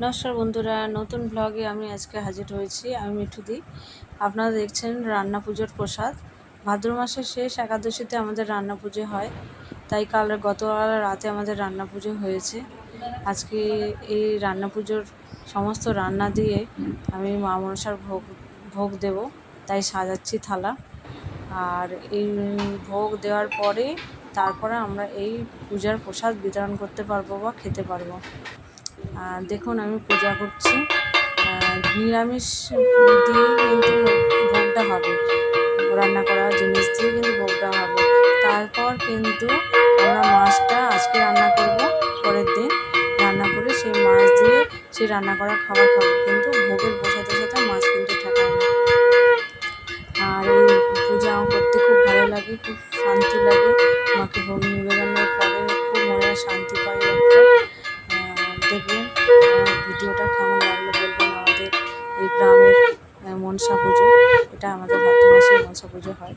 নমস্কার বন্ধুরা, নতুন ব্লগে আমি আজকে হাজির হয়েছি। আমি মিঠুদি। আপনারা দেখছেন রান্না পুজোর প্রসাদ। ভাদ্র মাসের শেষ একাদশীতে আমাদের রান্না পুজো হয়, তাই গতকাল রাতে আমাদের রান্না পুজো হয়েছে। আজকে এই রান্না পুজোর সমস্ত রান্না দিয়ে আমি মা মনসার ভোগ দেব, তাই সাজাচ্ছি থালা। আর এই ভোগ দেওয়ার পরে তারপরে আমরা এই পূজার প্রসাদ বিতরণ করতে পারবো বা খেতে পারবো। দেখুন আমি পূজা করছি। নিরামিষ দিয়েই কিন্তু ভোগটা হবে, রান্না করা জিনিস দিয়ে কিন্তু ভোগটা হবে। তারপর কিন্তু আমরা মাছটা আজকে রান্না করব, পরের দিন রান্না করে সেই মাছ দিয়ে সেই রান্না করা খাবার খাবো, কিন্তু ভোগের প্রসাদের সাথে মাছ কিন্তু ঠেকায় না। আর এই পূজা আমার করতে খুব ভালো লাগে, খুব শান্তি লাগে। মাকে ভোগ নিবেদনের পরে খুব মনে শান্তি পাই একটা। দেখবেন ভিডিওটা কেমন লাগলো বলবেন। আমাদের এই গ্রামের মনসা পুজো, এটা আমাদের ভাদ্র মাসে মনসা পুজো হয়।